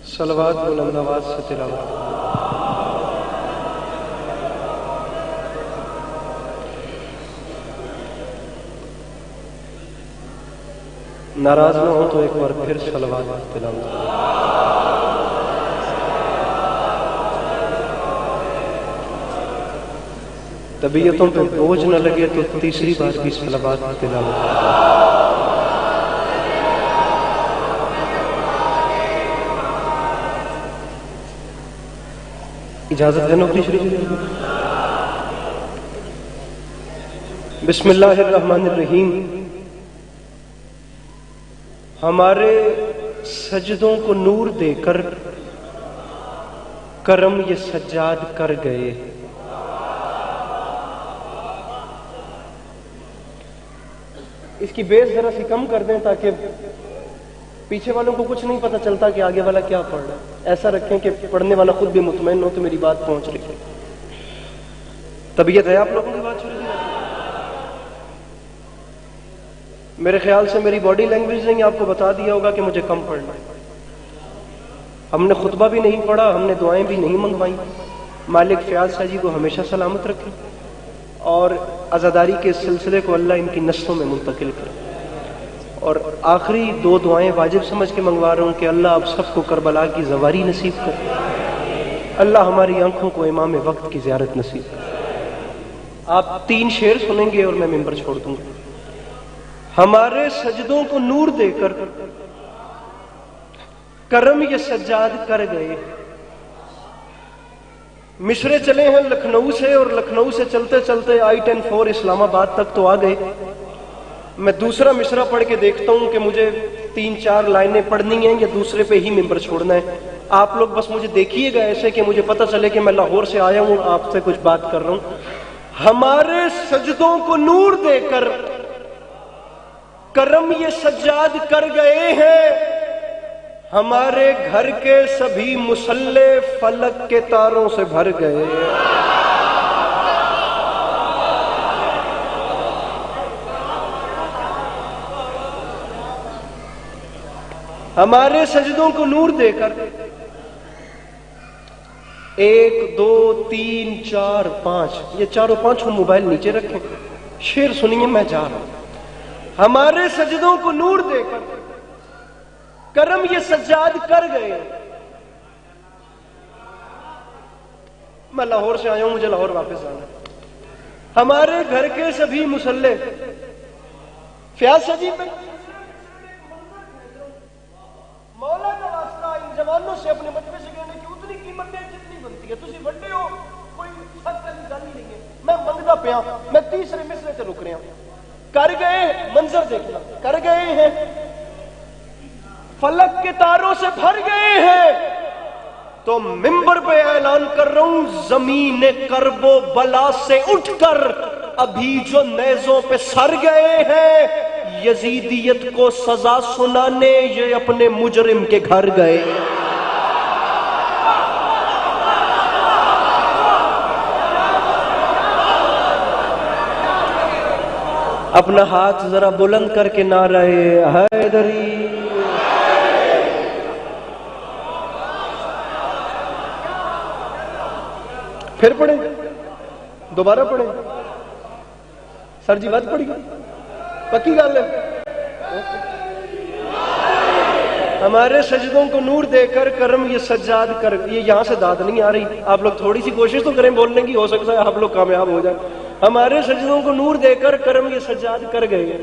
صلوات بلند آواز سے تلاوت۔ ناراض نہ ہو تو ایک بار پھر صلوات تلاوت۔ طبیعتوں پہ بوجھ نہ لگے تو تیسری بار بھی صلوات تلاوت۔ اجازت ہے نوکری شریف؟ بسم اللہ الرحمن الرحیم۔ ہمارے سجدوں کو نور دے کر کرم یہ سجاد کر گئے۔ اس کی بیس ذرا سی کم کر دیں تاکہ پیچھے والوں کو کچھ نہیں پتہ چلتا کہ آگے والا کیا پڑھ رہا ہے۔ ایسا رکھیں کہ پڑھنے والا خود بھی مطمئن ہو کہ میری بات پہنچ رہی ہے۔ طبیعت ہے آپ لوگوں کی بات شروع؟ میرے خیال سے میری باڈی لینگویج نے آپ کو بتا دیا ہوگا کہ مجھے کم پڑھنا ہے۔ ہم نے خطبہ بھی نہیں پڑھا، ہم نے دعائیں بھی نہیں منگوائیں۔ مالک فیاض شاہ جی کو ہمیشہ سلامت رکھے اور عزاداری کے سلسلے کو اللہ ان کی نسلوں میں منتقل کرے۔ اور آخری دو دعائیں واجب سمجھ کے منگوا رہا ہوں کہ اللہ آپ سب کو کربلا کی زواری نصیب کرے، اللہ ہماری آنکھوں کو امام وقت کی زیارت نصیب کرے۔ آپ 3 شعر سنیں گے اور میں ممبر چھوڑ دوں گا۔ ہمارے سجدوں کو نور دے کر کرم یہ سجاد کر گئے۔ مشرے چلے ہیں لکھنؤ سے اور لکھنؤ سے چلتے چلتے I-10-4 اسلام آباد تک تو آ گئے۔ میں دوسرا مشرا پڑھ کے دیکھتا ہوں کہ مجھے 3-4 لائنیں پڑھنی ہیں یا دوسرے پہ ہی ممبر چھوڑنا ہے۔ آپ لوگ بس مجھے دیکھیے گا ایسے کہ مجھے پتہ چلے کہ میں لاہور سے آیا ہوں، آپ سے کچھ بات کر رہا ہوں۔ ہمارے سجدوں کو نور دے کر کرم یہ سجاد کر گئے ہیں، ہمارے گھر کے سبھی مصلے فلک کے تاروں سے بھر گئے۔ ہمارے سجدوں کو نور دے کر 1 2 3 4 5 یہ چاروں پانچوں موبائل نیچے رکھیں، شعر سنیے، میں جا رہا ہوں۔ ہمارے سجدوں کو نور دے کر کرم یہ سجاد کر گئے۔ میں لاہور سے آیا ہوں، مجھے لاہور واپس جانا ہے۔ ہمارے گھر کے سبھی مصلے فیاض شاہ جی پہ مولا کا واسطہ ان جوانوں سے اپنے مجمع سے کہنے کی اتنی قیمت ہے جتنی بنتی ہے۔ تسی بڑے ہو، کوئی سچ والی گل ہی نہیں ہے۔ میں منگدا پیا، میں تیسرے مصرے تے رک رہا ہوں۔ کر گئے، منظر دیکھنا، کر گئے ہیں، فلک کے تاروں سے بھر گئے ہیں۔ تو ممبر پہ اعلان کر رہا ہوں، زمین کرب و بلا سے اٹھ کر ابھی جو نیزوں پہ سر گئے ہیں، یزیدیت کو سزا سنانے یہ اپنے مجرم کے گھر گئے۔ اپنا ہاتھ ذرا بلند کر کے نعرہ حیدری۔ پھر پڑھیں، دوبارہ پڑھیں، سر جی بات پڑھی پکی گل ہے۔ ہمارے سجدوں کو نور دے کر کرم یہ سجاد کر، یہ یہاں سے داد نہیں آ رہی، آپ لوگ تھوڑی سی کوشش تو کریں بولنے کی، ہو سکتا ہے آپ لوگ کامیاب ہو جائیں۔ ہمارے سجدوں کو نور دے کر کرم یہ سجاد کر گئے۔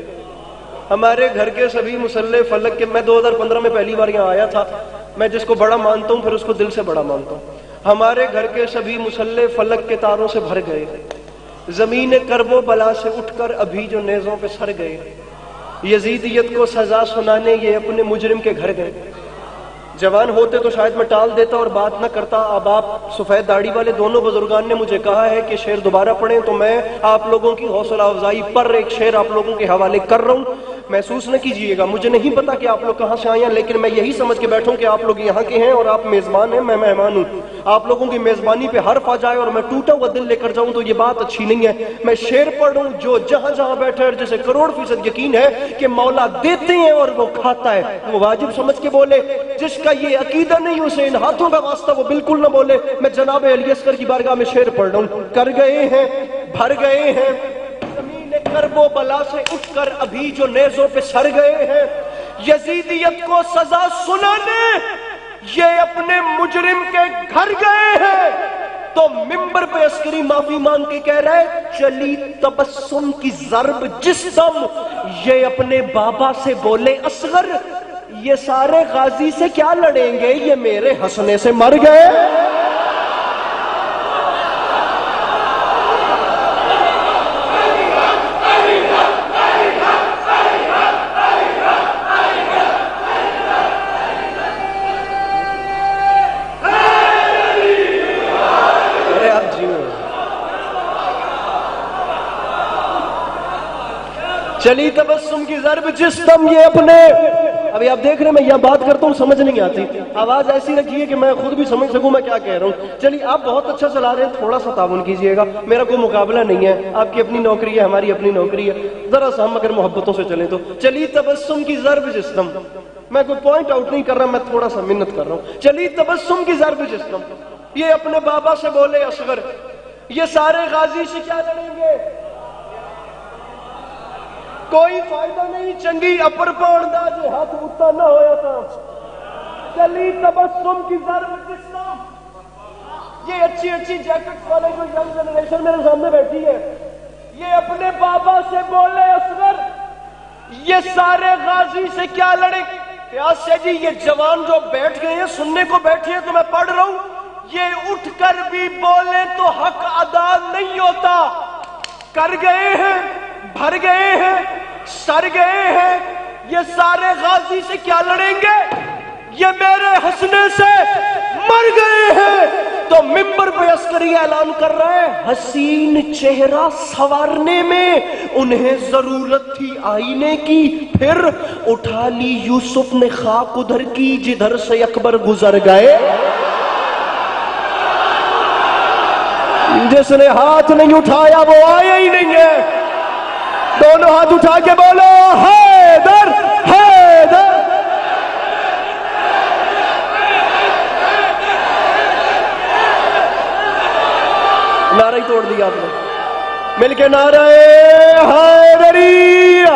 ہمارے گھر کے سبھی مصلے فلک کے، میں 2015 میں پہلی بار یہاں آیا تھا، میں جس کو بڑا مانتا ہوں پھر اس کو دل سے بڑا مانتا ہوں۔ ہمارے گھر کے سبھی مصلے فلک کے تاروں سے بھر گئے، زمین کرب و بلا سے اٹھ کر ابھی جو نیزوں پہ سر گئے، یزیدیت کو سزا سنانے یہ اپنے مجرم کے گھر گئے۔ جوان ہوتے تو شاید میں ٹال دیتا اور بات نہ کرتا. اب آپ سفید داڑھی والے دونوں بزرگان نے مجھے کہا ہے کہ شعر دوبارہ پڑھیں، تو میں آپ لوگوں کی حوصلہ افزائی پر ایک شعر آپ لوگوں کے حوالے کر رہا ہوں. محسوس نہ کیجئے گا، مجھے نہیں پتا کہ آپ لوگ کہاں سے آئے ہیں، لیکن میں یہی سمجھ کے بیٹھوں کہ آپ لوگ یہاں کے ہیں اور آپ میزبان ہیں، میں مہمان ہوں. آپ لوگوں کی میزبانی پہ حرف آ جائے اور میں ٹوٹا ہوا دل لے کر جاؤں تو یہ بات اچھی نہیں ہے. میں شعر پڑھوں جو جہاں جہاں بیٹھے اور جسے کروڑ فیصد یقین ہے کہ مولا دیتے ہیں اور وہ کھاتا ہے، وہ واجب سمجھ کے بولے. جس کا یہ عقیدہ نہیں اسے ان ہاتھوں کا واسطہ وہ بالکل نہ بولے. میں جناب علی اصغر کی بارگاہ میں شعر پڑھ رہا ہوں. کر گئے ہیں، بھر گئے ہیں زمین کرب و بلا سے اٹھ کر ابھی جو نیزوں پہ سر گئے ہیں. یزیدیت کو سزا سنانے یہ اپنے مجرم کے گھر گئے ہیں. تو ممبر پہ عسکری معافی مانگ کے کہہ رہے چلی تبسم کی ضرب جس دم یہ اپنے بابا سے بولے اصغر یہ سارے غازی سے کیا لڑیں گے یہ میرے ہنسنے سے مر گئے. چلی تبسم کی ضرب جس دم یہ اپنے، ابھی آپ دیکھ رہے ہیں میں یہ بات کرتا ہوں سمجھ نہیں آتی، آواز ایسی رکھیے کہ میں خود بھی سمجھ سکوں میں کیا کہہ رہا ہوں. چلیے آپ بہت اچھا چلا رہے ہیں، تھوڑا سا تعاون کیجئے گا، میرا کوئی مقابلہ نہیں ہے، آپ کی اپنی نوکری ہے، ہماری اپنی نوکری ہے، ذرا سا ہم اگر محبتوں سے چلیں تو. چلی تبسم کی ضرب جس دم، میں کوئی پوائنٹ آؤٹ نہیں کر رہا، میں تھوڑا سا منت کر رہا ہوں. چلی تبسم کی ضرب جس دم یہ اپنے بابا سے بولے اصغر یہ سارے غازی سے کیا لڑیں گے، کوئی فائدہ نہیں چنگی اپر پاندہ جو ہاتھ اٹھتا نہ ہویا تھا. چلی تبسم کی ضرب جس دم یہ اچھی اچھی جیکٹس والے جو ینگ جنریشن میرے سامنے بیٹھی ہے یہ اپنے بابا سے بولے اصغر یہ سارے غازی سے کیا لڑے. پیاس سے جی یہ جوان جو بیٹھ گئے ہیں سننے کو بیٹھے ہیں تو میں پڑھ رہا ہوں، یہ اٹھ کر بھی بولے تو حق ادا نہیں ہوتا. کر گئے ہیں، بھر گئے ہیں، سر گئے ہیں، یہ سارے غازی سے کیا لڑیں گے یہ میرے ہنسنے سے مر گئے ہیں. تو ممبر پہ عسکری اعلان کر رہا ہے حسین چہرہ سنوارنے میں انہیں ضرورت تھی آئینے کی، پھر اٹھا لی یوسف نے خاک ادھر کی جدھر سے اکبر گزر گئے. جس نے ہاتھ نہیں اٹھایا وہ آیا ہی نہیں ہے. دونوں ہاتھ اٹھا کے بولو حیدر حیدر. نعرہ ہی توڑ دیا آپ نے، مل کے نعرہ حیدریہ.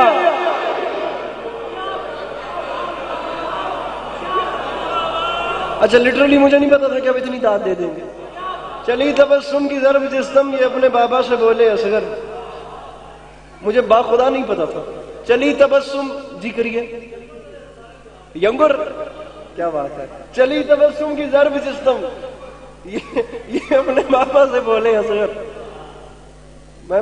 اچھا لٹرلی مجھے نہیں پتا تھا کہ اب اتنی داد دے دیں گے. چلی تبسم کی ضرب جس دم یہ اپنے بابا سے بولے اصغر مجھے با خدا نہیں پتا تھا. چلی تبسم جی کریے ینگر کیا بات ہے. چلی تبسم کی ضرب جس دم یہ اپنے بابا سے بولے اصغر. میں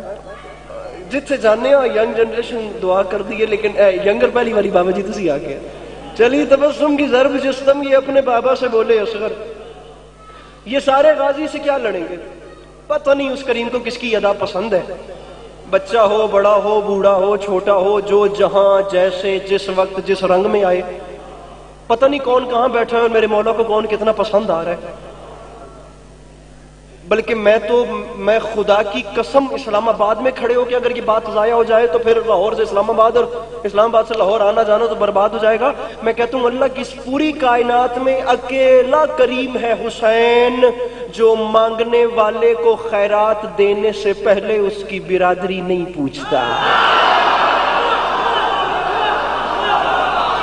جتنے جاننے ہو ینگ جنریشن دعا کر دیئے لیکن ینگر پہلی والی بابا جی تسی آ گیا. چلی تبسم کی ضرب جس دم یہ اپنے بابا سے بولے اصغر یہ سارے غازی سے کیا لڑیں گے. پتہ نہیں اس کریم کو کس کی ادا پسند ہے، بچہ ہو بڑا ہو بوڑھا ہو چھوٹا ہو جو جہاں جیسے جس وقت جس رنگ میں آئے. پتہ نہیں کون کہاں بیٹھا ہے اور میرے مولا کو کون کتنا پسند آ رہا ہے. بلکہ میں خدا کی قسم اسلام آباد میں کھڑے ہو کے اگر یہ بات ضائع ہو جائے تو پھر لاہور سے اسلام آباد اور اسلام آباد سے لاہور آنا جانا تو برباد ہو جائے گا. میں کہتا ہوں اللہ کی اس پوری کائنات میں اکیلا کریم ہے حسین جو مانگنے والے کو خیرات دینے سے پہلے اس کی برادری نہیں پوچھتا.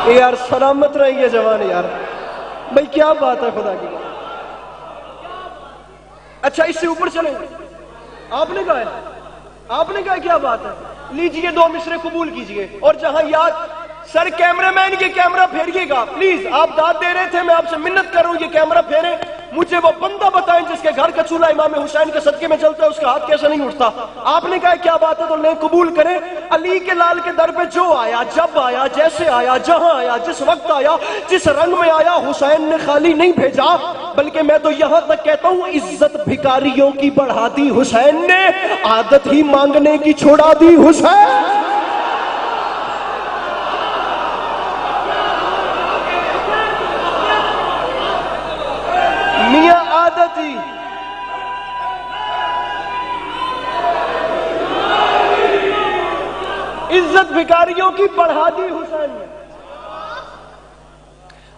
یار سلامت رہے یہ جوان یار، بھائی کیا بات ہے خدا کی. اچھا اس سے اوپر چلیں، آپ نے کہا کیا بات ہے. لیجئے 2 مصرے قبول کیجئے اور جہاں یاد سر کیمرہ مین یہ کیمرہ پھیریے گا پلیز. آپ داد دے رہے تھے میں آپ سے منت کر رہا ہوں یہ کیمرہ پھیریں. مجھے وہ بندہ بتائیں جس کے گھر کا چولہا امام حسین کے صدقے میں چلتا ہے، اس کا ہاتھ کیسے نہیں اٹھتا؟ آپ نے کہا کیا بات ہے تو لیں قبول کریں، علی کے لال کے در پہ جو آیا، جب آیا، جیسے آیا، جہاں آیا، جس وقت آیا، جس رنگ میں آیا، حسین نے خالی نہیں بھیجا، بلکہ میں تو یہاں تک کہتا ہوں عزت بھکاریوں کی بڑھا دی حسین نے، عادت ہی مانگنے کی چھوڑا دی حسین۔ میاں عادت ہی عزت بھکاریوں کی بڑھا دی حسین نے،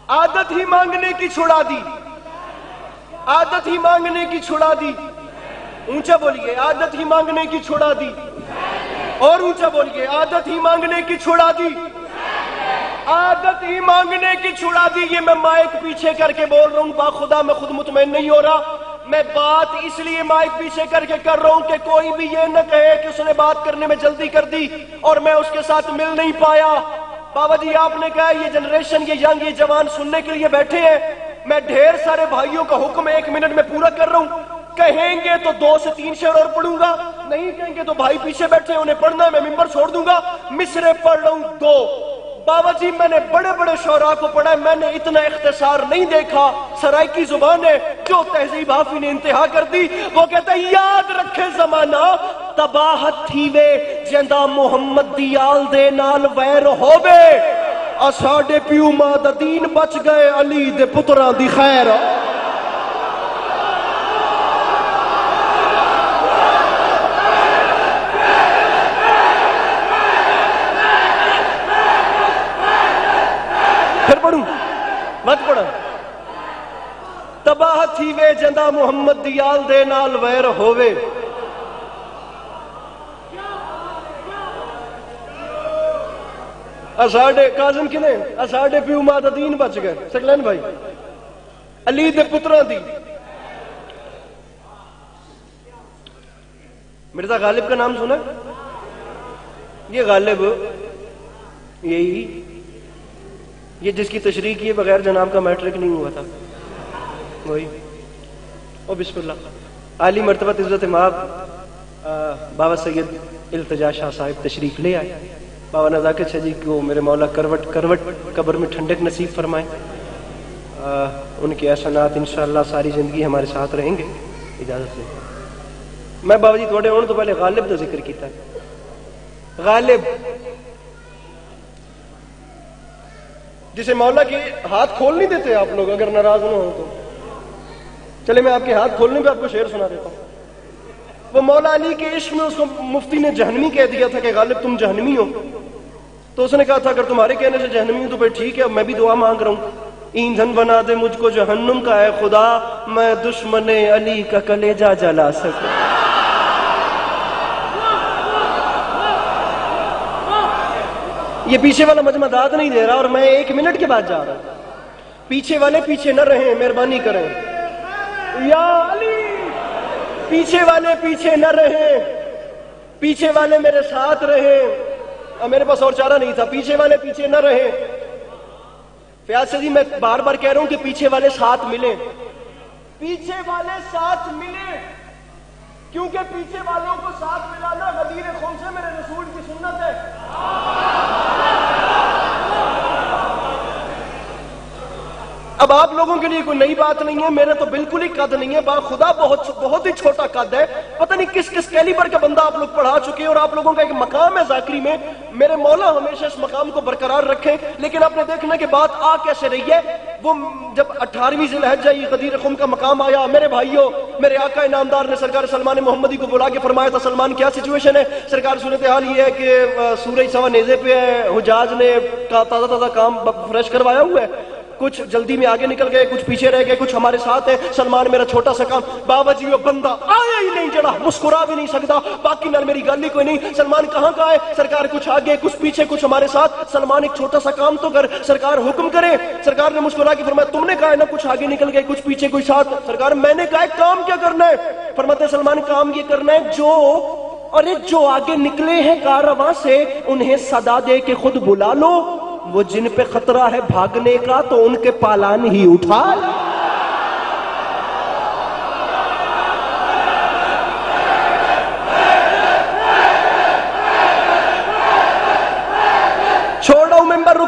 عادت ہی مانگنے کی چھڑا دی، عادت ہی مانگنے کی چھڑا دی، اونچا بولیے، عادت ہی مانگنے کی چھڑا دی، اور اونچا بولیے، عادت ہی مانگنے کی چھڑا دی، عادت ہی مانگنے کی چھڑا دی۔ یہ میں مائک پیچھے کر کے بول رہا ہوں، باخدا میں خود مطمئن نہیں ہو رہا، میں بات اس لیے مائک پیچھے کر کے کر رہا ہوں کہ کوئی بھی یہ نہ کہے کہ اس نے بات کرنے میں جلدی کر دی اور میں اس کے ساتھ مل نہیں پایا۔ بابا جی آپ نے کہا یہ جنریشن، یہ ینگ، یہ جوان سننے کے لیے بیٹھے ہیں، میں ڈھیر سارے بھائیوں کا حکم 1 منٹ میں پورا کر رہا ہوں، کہیں گے تو 2 سے 3 شعر اور پڑھوں گا، نہیں کہیں گے تو بھائی پیچھے بیٹھے ہیں انہیں پڑھنا ہے، میں ممبر چھوڑ دوں گا، مصرے پڑھ رہا ہوں 2۔ بابا جی میں نے بڑے بڑے شعراء کو پڑھا ہے، میں نے اتنا اختصار نہیں دیکھا، سرائکی زبان ہے جو تہذیب حافظ نے انتہا کر دی۔ وہ کہتا ہے یاد رکھے زمانہ تباہت تھی وے جندہ محمد دیال دے نال ویر ہووے، اساڈے پیو ماں دا دین بچ گئے علی دے پتراں دی خیر۔ پھر پڑھوں مت پڑھا، تباہ تھی وے جندہ محمد دیال دے نال ویر ہووے، اساڈے کاظم کنے اساڈے پیو ماں دا دین بچ گئے، سکلین بھائی، علی دے پتراں دی۔ مرزا غالب کا نام سنا؟ یہ غالب یہی یہ جس کی تشریح کیے بغیر جناب کا میٹرک نہیں ہوا تھا، وہی۔ او بسم اللہ، عالی مرتبہ عزت مآب بابا سید التجا شاہ صاحب تشریف لے آئے، بابا نزاکت شاہ جی کو میرے مولا کروٹ قبر میں ٹھنڈک نصیب فرمائے، ان کے احسانات انشاءاللہ ساری زندگی ہمارے ساتھ رہیں گے۔ اجازت سے میں بابا جی تھوڑے ہونے تو پہلے غالب کا ذکر کیتا ہے، غالب جسے مولا کے ہاتھ کھول نہیں دیتے آپ لوگ اگر ناراض نہ ہو تو، چلے میں آپ کے ہاتھ کھولنے پہ آپ کو شعر سنا دیتا ہوں۔ وہ مولا علی کے عشق میں اس کو مفتی نے جہنمی کہہ دیا تھا کہ غالب تم جہنمی ہو، تو اس نے کہا تھا اگر تمہارے کہنے سے جہنمی ہوں تو پھر ٹھیک ہے، میں بھی دعا مانگ رہا ہوں، ایندھن بنا دے مجھ کو جہنم کا اے خدا، میں دشمن علی کا کلیجہ جلا سکوں۔ یہ پیچھے والا مجمع داد نہیں دے رہا اور میں 1 منٹ کے بعد جا رہا ہوں، پیچھے والے پیچھے نہ رہیں، مہربانی کریں یا علی، پیچھے والے پیچھے نہ رہیں، پیچھے والے میرے ساتھ رہیں، میرے پاس اور چارہ نہیں تھا، پیچھے والے پیچھے نہ رہیں۔ فیاض سے جی میں بار بار کہہ رہا ہوں کہ پیچھے والے ساتھ ملیں، پیچھے والے ساتھ ملیں، کیونکہ پیچھے والوں کو ساتھ ملانا غدیر خم سے میرے رسول کی سنت ہے۔ اب آپ لوگوں کے لیے کوئی نئی بات نہیں ہے، میرے تو بالکل ہی قد نہیں ہے، خدا بہت ہی چھوٹا قد ہے، پتہ نہیں کس کس کیلیبر کا بندہ آپ لوگ پڑھا چکے ہیں، اور آپ لوگوں کا ایک مقام ہے ذاکری میں، میرے مولا ہمیشہ اس مقام کو برقرار رکھیں۔ لیکن آپ نے دیکھنا کہ بات آ کیسے رہی ہے، وہ جب 18ویں ذی الحجہ یہ غدیر خم کا مقام آیا، میرے بھائیوں، میرے آقا انعامدار نے سرکار سلمان محمدی کو بلا کے فرمایا تھا، سلمان کیا سچویشن ہے؟ سرکار صورتحال یہ ہے کہ سورج سوا نیزے پہ ہے، حجاج نے تازہ کام فریش کروایا ہوا ہے، کچھ جلدی میں آگے نکل گئے، کچھ پیچھے رہ گئے، کچھ ہمارے ساتھ ہیں، سلمان میرا چھوٹا سا کام، بابا جی وہ بندہ آیا ہی نہیں جڑا، مسکرا بھی نہیں سکتا، باقی نال میری گل ہی کوئی نہیں، سلمان کہاں کا ہے؟ سرکار کچھ آگے کچھ پیچھے کچھ ہمارے ساتھ، سلمان ایک چھوٹا سا کام تو کر، سرکار حکم کرے، سرکار نے مسکرا کے فرمایا تم نے کہا ہے نا کچھ آگے نکل گئے کچھ پیچھے کچھ ساتھ، سرکار میں نے کہا ہے کام کیا کرنا ہے؟ فرماتے سلمان کام یہ کرنا ہے جو آگے نکلے ہیں کارواں سے انہیں صدا دے کے خود بلا لو، وہ جن پہ خطرہ ہے بھاگنے کا تو ان کے پالان ہی اٹھا۔